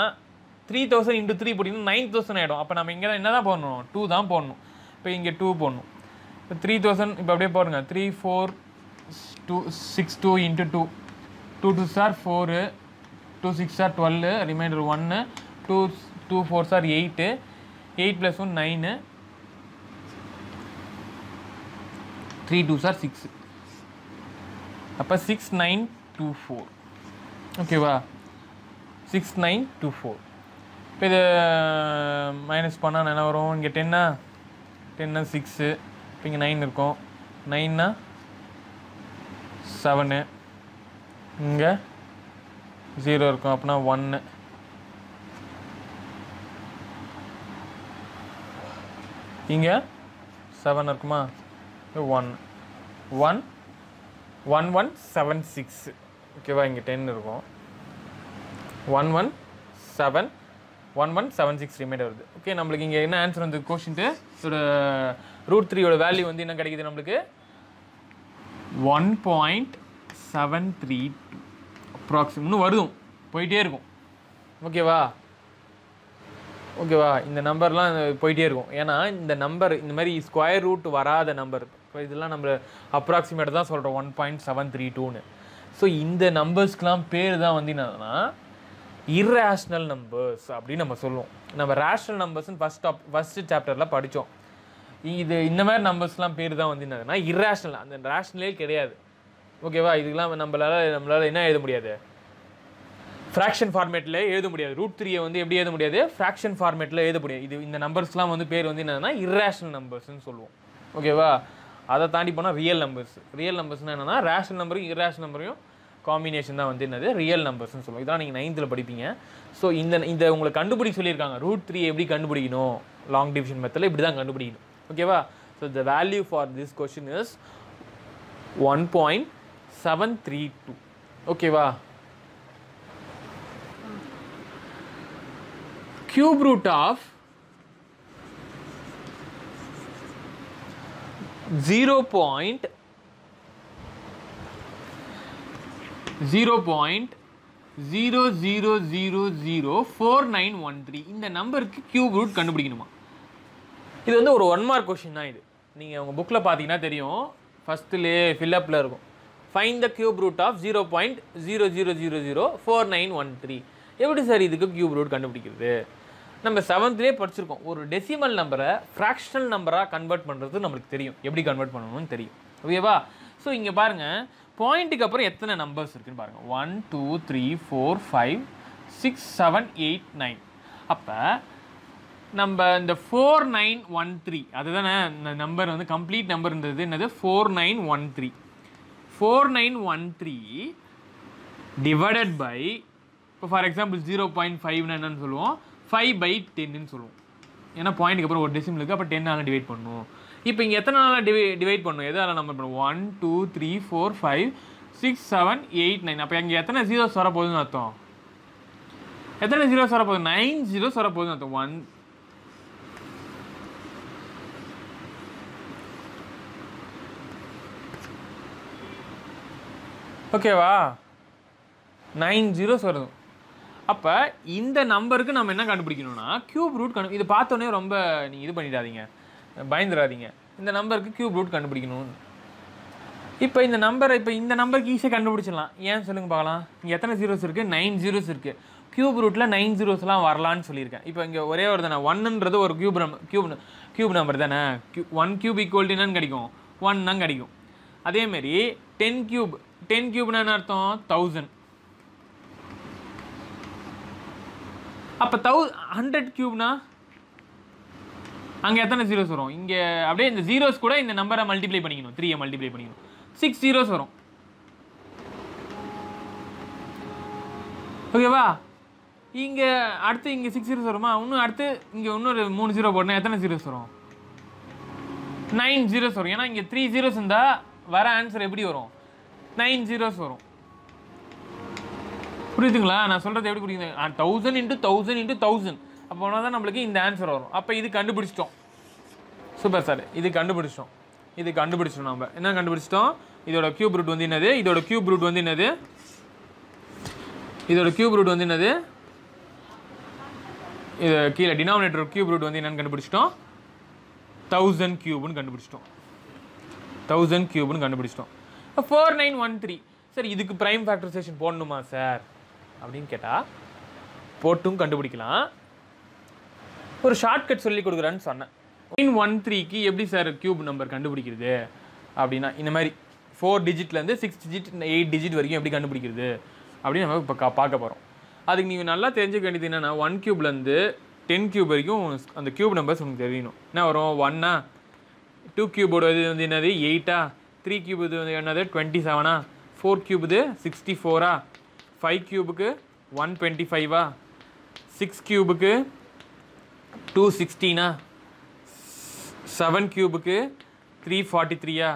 Speaker 1: 3000 × 3 போட்டிங்கன்னா 9000 ஆகிடும். அப்போ நம்ம இங்கே என்ன தான் போடணும், 2 தான் போடணும். இப்போ இங்கே 2 போடணும். இப்போ 3000 இப்போ அப்படியே போடுங்க, 3 4 6 2 into 2 2 2s are 4 2 6 are 12 remainder 1 2 4s are 8 8 plus 1 9 3 2s are 6 அப்போ 6924 ஓகேவா 6924 இப்போ இது மைனஸ் பண்ணால் என்ன வரும் இங்கே 10 6 இப்போ இங்கே 9 இருக்கும் 9 7 இங்கே 0 இருக்கும் அப்படின்னா 1 இங்கே 7 இருக்குமா 1176 ஓகேவா இங்கே 10 இருக்கும் 1176 ரிமைண்டர் வருது ஓகே நம்மளுக்கு இங்கே என்ன ஆன்சர் வந்து கொஷின்ட்டு இதோட √3 வேல்யூ வந்து என்ன கிடைக்குது நம்மளுக்கு 1.732 அப்ராக்சிமேட் இன்னும் வரும் போயிட்டே இருக்கும் ஓகேவா இந்த நம்பர்லாம் போயிட்டே இருக்கும் ஏன்னா இந்த நம்பர் இந்த மாதிரி ஸ்கொயர் ரூட் வராத நம்பர் இப்போ இதெல்லாம் நம்ம அப்ராக்சிமேட் தான் சொல்கிறோம் 1.732ன்னு ஸோ இந்த நம்பர்ஸ்க்கெலாம் பேர் தான் வந்து என்னன்னா irrational numbers அப்படின்னு நம்ம சொல்லுவோம் நம்ம ரேஷனல் நம்பர்ஸ்னு ஃபஸ்ட்டு சாப்டரில் படித்தோம் இது இந்த மாதிரி நம்பர்ஸ்லாம் பேர் தான் வந்து என்னதுன்னா irrational அந்த ரேஷனலே கிடையாது ஓகேவா இதுக்கெல்லாம் நம்மளால் என்ன எழுத முடியாது ஃப்ராக்ஷன் ஃபார்மேட்டில் எழுத முடியாது √3 வந்து எப்படி எழுத முடியாது ஃப்ராக்ஷன் ஃபார்மேட்டில் எழுத முடியாது இது இந்த நம்பர்ஸ்லாம் வந்து பேர் வந்து என்னதுன்னா irrational நம்பர்ஸ்ன்னு சொல்லுவோம் ஓகேவா அதை தாண்டி போனால் ரியல் நம்பர்ஸ்னால் என்னென்னா ரேஷனல் நம்பரும் irrational நம்பரையும் காம்பினேஷன் தான் வந்து என்னது ரியல் நம்பர்ஸ்னு சொல்லுவோம் இதான் நீங்கள் 9th படிப்பீங்க ஸோ இந்த உங்களுக்கு கண்டுபிடிக்க சொல்லியிருக்காங்க √3 எப்படி கண்டுபிடிக்கணும் லாங் டிவிஷன் மெத்தடில் இப்படி தான் கண்டுபிடிக்கணும் ஓகேவா so the value for this question is 1.732 ஓகேவா cube root of 0.00004913 இந்த நம்பருக்கு கியூப் ரூட் கண்டுபிடிக்கணுமா இது வந்து ஒரு 1 மார்க் கொஸ்டின் தான் இது நீங்கள் உங்கள் புக்கில் பார்த்தீங்கன்னா தெரியும் ஃபஸ்ட்டுலேயே ஃபில்லப்பில் இருக்கும் find the cube root of 0.00004913 எப்படி சார் இதுக்கு கியூப் ரூட் கண்டுபிடிக்கிறது நம்ம 7th படிச்சிருக்கோம் ஒரு டெசிமல் நம்பரை ஃப்ராக்ஷனல் நம்பராக கன்வெர்ட் பண்ணுறது நம்மளுக்கு தெரியும் எப்படி கன்வெர்ட் பண்ணணும்னு தெரியும் ஓகேவா ஸோ இங்கே பாருங்கள் பாயிண்ட்டுக்கு அப்புறம் எத்தனை நம்பர்ஸ் இருக்குன்னு பாருங்கள் 1 2 3 4 5 6 7 8 9 அப்போ நம்ம இந்த 4913 அதுதானே இந்த நம்பர் வந்து கம்ப்ளீட் நம்பர் இருந்தது என்னது 4913 டிவைடட் பை இப்போ ஃபார் எக்ஸாம்பிள் 0.59 சொல்லுவோம் 5/10 சொல்லுவோம் ஏன்னா பாயிண்ட்டுக்கு அப்புறம் ஒரு டெசிமல் இருக்குது அப்போ 10 டிவைட் பண்ணணும் இப்போ இங்கே எத்தனை நாளாக டிவைட் பண்ணணும் எதாவது நம்பர் பண்ணுவோம் 1 2 3 4 5 6 7 8 9 அப்போ இங்கே எத்தனை ஜீரோஸ் வரப்போகுதுன்னு அர்த்தம் எத்தனை ஜீரோஸ் வரப்போகுது 9 ஜீரோஸ் வரப்போகுதுன்னு அர்த்தம் 1 ஓகேவா 9 ஜீரோஸ் வருது அப்போ இந்த நம்பருக்கு நம்ம என்ன கண்டுபிடிக்கணும்னா கியூப் ரூட் இது பார்த்தோன்னே ரொம்ப நீங்கள் இது பண்ணிடாதீங்க பயந்துடாதீங்க இந்த நம்பருக்கு கியூப் ரூட் கண்டுபிடிக்கணும் இப்போ இந்த நம்பருக்கு ஈஸியாக கண்டுபிடிச்சிடலாம் ஏன் சொல்லுங்கள் பார்க்கலாம் இங்கே எத்தனை ஜீரோஸ் இருக்குது 9 ஜீரோஸ் இருக்குது கியூப் ரூட்டில் 9 ஜீரோஸ்லாம் வரலான்னு சொல்லியிருக்கேன் இப்போ இங்கே ஒரே ஒரு தானே 1ன்றது ஒரு கியூப் நம்பர் தானே 1 கியூப் ஈக்குவல் டு என்னன்னு கிடைக்கும் 1 தான் கிடைக்கும் அதேமாரி 10 கியூப்னா என்ன அர்த்தம் 1000 அப்போ 100 கியூப்னா அங்கே எத்தனை ஜீரோஸ் வரும் இங்கே அப்படியே இந்த ஜீரோஸ் கூட இந்த நம்பரை மல்டிப்ளை பண்ணிக்கணும் 3 மல்டிப்ளை பண்ணிக்கணும் 6 ஜீரோஸ் வரும் ஓகேவா இங்கே அடுத்து இங்கே 6 ஜீரோஸ் வருமா இன்னும் அடுத்து இங்கே இன்னொரு 3 ஜீரோ போடணும் எத்தனை ஜீரோஸ் வரும் 9 ஜீரோஸ் வரும் ஏன்னா இங்கே 3 ஜீரோஸ் இருந்தால் வர ஆன்சர் எப்படி வரும் 9 ஜீரோஸ் வரும் புரியுதுங்களா நான் சொல்கிறது எப்படி புரியுது 1000 × 1000 × 1000 அப்போ தான் நம்மளுக்கு இந்த ஆன்சர் வரும் அப்போ இது கண்டுபிடிச்சிட்டோம் சூப்பர் சார் இது கண்டுபிடிச்சிட்டோம் நம்ம என்ன கண்டுபிடிச்சிட்டோம் இதோட கியூப் ரூட் வந்து என்னது இதோட கியூப் ரூட் வந்து என்னது இது கீழே டினாமினேட்டர் கியூப் ரூட் வந்து என்னன்னு கண்டுபிடிச்சிட்டோம் 1000 கியூப்னு கண்டுபிடிச்சிட்டோம் 4913 சார் இதுக்கு ப்ரைம் ஃபேக்டரைசேஷன் போடணுமா சார் அப்படின்னு கேட்டால் போட்டும் கண்டுபிடிக்கலாம். ஒரு ஷார்ட்கட் சொல்லி கொடுக்குறேன்னு சொன்னேன். 913க்கு எப்படி சார் கியூப் நம்பர் கண்டுபிடிக்கிறது அப்படின்னா இந்த மாதிரி 4 டிஜிட்லேருந்து 6 டிஜிட் 8 டிஜிட் வரைக்கும் எப்படி கண்டுபிடிக்கிறது அப்படின்னு நம்ம இப்போ பார்க்க போகிறோம். அதுக்கு நீங்கள் நல்லா தெரிஞ்சுக்க வேண்டியது என்னென்னா 1 கியூப்லேருந்து 10 கியூப் வரைக்கும் அந்த கியூப் நம்பர்ஸ் உங்களுக்கு தெரியணும். என்ன வரும் 1ஆ, 2 கியூபோட இது வந்து என்னது 8ஆ, 3 கியூப் இது வந்து என்னது 27ஆ, 4 கியூப் இது 64ஆ, 5 கியூபுக்கு 125ஆ, 6 கியூபுக்கு 216ஆ, 7 கியூபுக்கு 343ஆ,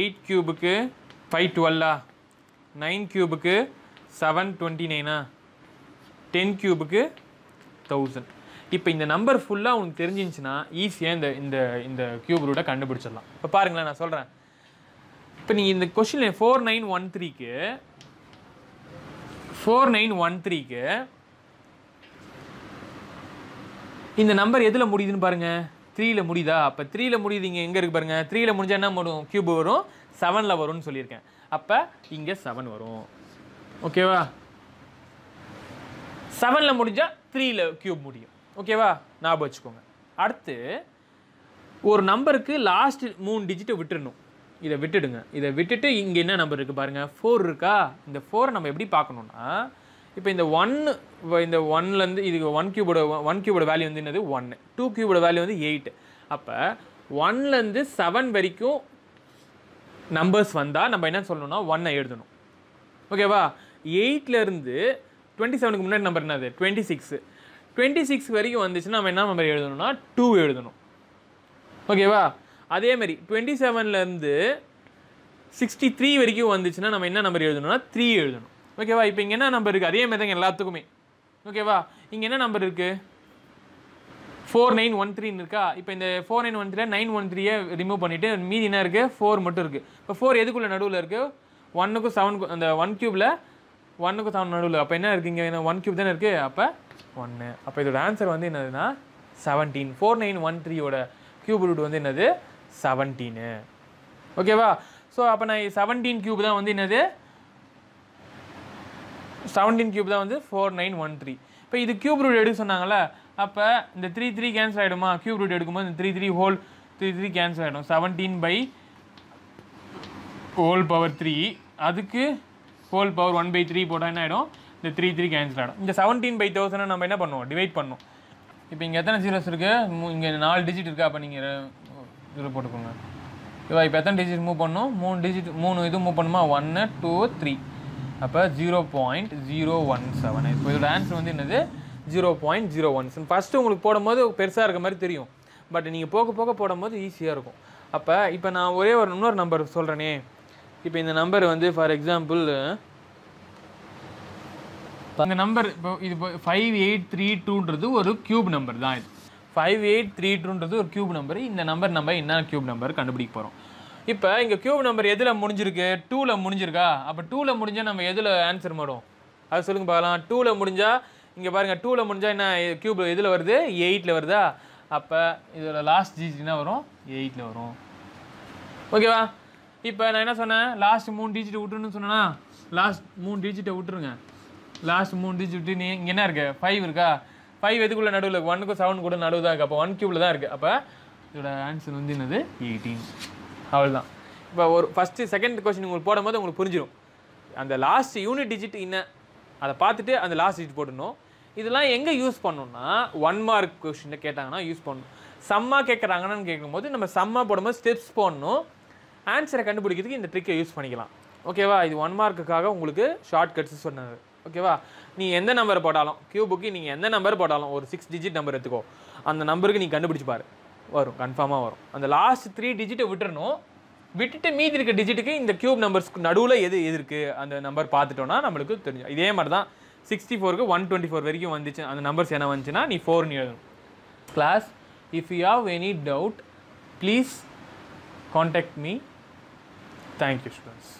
Speaker 1: 8 கியூபுக்கு 512ஆ, 9 கியூபுக்கு 729ஆ, 10 கியூபுக்கு 1000. இப்போ இந்த நம்பர் ஃபுல்லாக உங்களுக்கு தெரிஞ்சிருந்துச்சுன்னா ஈஸியாக இந்த இந்த இந்த கியூப் ரூட்டை கண்டுபிடிச்சிடலாம். இப்போ பாருங்களேன், நான் சொல்கிறேன். இப்போ நீங்கள் இந்த கொஸ்டின் 4913க்கு இந்த நம்பர் எதில் முடியுதுன்னு பாருங்கள். 3ல் முடியுதா? அப்போ 3ல் முடியுது. இங்கே எங்கே இருக்குது பாருங்கள். 3ல் முடிஞ்சால் என்ன வரும்? கியூப் வரும். 7ல் வரும்னு சொல்லியிருக்கேன். அப்போ இங்கே 7 வரும். ஓகேவா? 7ல் முடிஞ்சால் 3ல் கியூப் முடியும். ஓகேவா? ஞாபகம் வச்சுக்கோங்க. அடுத்து ஒரு நம்பருக்கு லாஸ்ட் 3 டிஜிட்டை விட்டுடணும். இதை விட்டுடுங்க. இதை விட்டுட்டு இங்கே என்ன நம்பர் இருக்குது பாருங்கள், 4 இருக்கா? இந்த 4 நம்ம எப்படி பார்க்கணுன்னா, இப்போ இந்த 1லேருந்து இதுக்கு 1 கியூபோட வேல்யூ வந்து என்னது 1, 2 கியூபோட வேல்யூ வந்து 8. அப்போ 1லேருந்து 7 வரைக்கும் நம்பர்ஸ் வந்தால் நம்ம என்ன சொல்லணும்னா 1 எழுதணும். ஓகேவா? 8லேருந்து 27க்கு முன்னாடி நம்பர் என்னது 26. 26 வரைக்கும் வந்துச்சுன்னா நம்ம என்ன நம்பர் எழுதணும்னா 2 எழுதணும். ஓகேவா? அதேமாதிரி 27லேருந்து 63 வரைக்கும் வந்துச்சுன்னா நம்ம என்ன நம்பர் எழுதணும்னா 3 எழுதணும். ஓகேவா? இப்போ இங்கே என்ன நம்பர் இருக்குது? அதே மாதிரி தாங்க எல்லாத்துக்குமே. ஓகேவா? இங்கே என்ன நம்பர் இருக்குது? 4913 இருக்கா? இப்போ இந்த 4913 913 ரிமூவ் பண்ணிவிட்டு மீதி என்ன இருக்குது? 4 மட்டும் இருக்குது. இப்போ 4 எதுக்குள்ளே நடுவில் இருக்குது? 1க்கும் 7 அந்த 1 கியூபில் 1க்கும் 7 நடுவில். அப்போ என்ன இருக்குது? இங்கே 1 கியூப் தானே இருக்குது. அப்போ 1. அப்போ இதோட ஆன்சர் வந்து என்னதுன்னா 17. 4913ஓட கியூப் ரூட் வந்து என்னது 17. ஓகேவா? ஸோ அப்போ நான் 17 கியூப் தான் வந்து என்னது 17 கியூப் தான் வந்து 4913. இப்போ இது கியூப் ரூட் எடுக்க சொன்னாங்கல்ல. அப்போ இந்த 3 கேன்சல் ஆகிடுமா? கியூப் ரூட் எடுக்கும்போது இந்த 3 கேன்சல் ஆகிடும். 17/3 அதுக்கு ஹோல் பவர் 1/3 போட்டால் என்ன ஆகிடும்? இந்த 3 கேன்சல் ஆகிடும். இந்த 17/1000 நம்ம என்ன பண்ணுவோம்? டிவைட் பண்ணுவோம். இப்போ இங்கே எத்தனை ஜீரோஸ் இருக்குது? இங்கே 4 டிஜிட் இருக்குது. அப்போ நீங்கள் 0 போட்டுக்கோங்க. ஓகேவா? இப்போ எத்தனை டிஜிட் மூவ் பண்ணணும்? 3 டிஜிட் 3 இது மூவ் பண்ணுமா? 1 2 3. அப்போ 0.017. இப்போ இதோட ஆன்சர் வந்து என்னது 0.017. ஃபஸ்ட்டு உங்களுக்கு போடும்போது பெருசாக இருக்க மாதிரி தெரியும். பட் நீங்கள் போக போக போடும்போது ஈஸியாக இருக்கும். அப்போ இப்போ நான் இன்னொரு நம்பர் சொல்கிறேனே. இப்போ இந்த நம்பர் வந்து ஃபார் எக்ஸாம்பிள் இந்த நம்பர் இப்போ இது 5832ன்றது ஒரு கியூப் நம்பர் தான். இது 5832ன்றது ஒரு கியூப் நம்பர். இந்த நம்பர் நம்ம என்ன கியூப் நம்பர் கண்டுபிடிக்க போகிறோம். இப்போ இங்கே கியூப் நம்பர் எதில் முடிஞ்சிருக்கு? 2ல் முடிஞ்சிருக்கா? அப்போ 2ல் முடிஞ்சால் நம்ம எதில் ஆன்சர் மாடும்? அது சொல்லுங்கள் பார்க்கலாம். 2ல் முடிஞ்சால் இங்கே பாருங்கள். 2ல் முடிஞ்சால் என்ன கியூப் எதில் வருது? 8ல் வருதா? அப்போ இதோட லாஸ்ட் டிஜிட் என்ன வரும்? 8ல் வரும். ஓகேவா? இப்போ நான் என்ன சொன்னேன்? லாஸ்ட் 3 டிஜிட் விட்டுருன்னு சொன்னேன்னா லாஸ்ட் 3 டிஜிட்டை விட்டுருங்க. லாஸ்ட் 3 டிஜிட் விட்டு நீ இங்கே என்ன இருக்குது? 5 இருக்கா? 5 எதுக்குள்ளே நடுவில்? 1க்கும் 7 கூட நடுவு தான் இருக்குது. அப்போ 1 கியூபில் தான் இருக்குது. அப்போ இதோட ஆன்சர் வந்து என்னது 18. அவ்வளோதான். இப்போ ஒரு ஃபஸ்ட்டு செகண்ட் கொஸ்டின் உங்களுக்கு போடும்போது உங்களுக்கு புரிஞ்சிடும். அந்த லாஸ்ட் யூனிட் டிஜிட் என்ன அதை பார்த்துட்டு அந்த லாஸ்ட் டிஜிட் போடணும். இதெல்லாம் எங்கே யூஸ் பண்ணணும்னா 1 மார்க் கொஸ்டினில் கேட்டாங்கன்னா யூஸ் பண்ணணும். சம்மா கேட்குறாங்கன்னு கேட்கும்போது நம்ம சம்மா போடும்போது ஸ்டெப்ஸ் போடணும். ஆன்சரை கண்டுபிடிக்கிறதுக்கு இந்த ட்ரிக்கை யூஸ் பண்ணிக்கலாம். ஓகேவா? இது 1 மார்க்குக்காக உங்களுக்கு ஷார்ட் கட்ஸ் சொன்னது. ஓகேவா? நீ எந்த நம்பர் போட்டாலும் கியூபுக்கு நீங்கள் எந்த நம்பர் போட்டாலும் ஒரு 6 டிஜிட் நம்பர் எடுத்துக்கோ. அந்த நம்பருக்கு நீ கண்டுபிடிச்சி பாரு, வரும், கன்ஃபார்மாக வரும். அந்த லாஸ்ட் 3 டிஜிட்டை விட்டுறணும். விட்டுட்டு மீதி இருக்க டிஜிட்டுக்கு இந்த கியூப் நம்பர்ஸ்க்கு நடுவில் எது இருக்குது அந்த நம்பர் பார்த்துட்டோன்னா நம்மளுக்கு தெரியும். இதே மாதிரி தான் 64க்கு 124 வரைக்கும் வந்துச்சு. அந்த நம்பர்ஸ் என்ன வந்துச்சுன்னா நீ 4ன்னு எழுதணும். Class, if you have any doubt please contact me. Thank you students.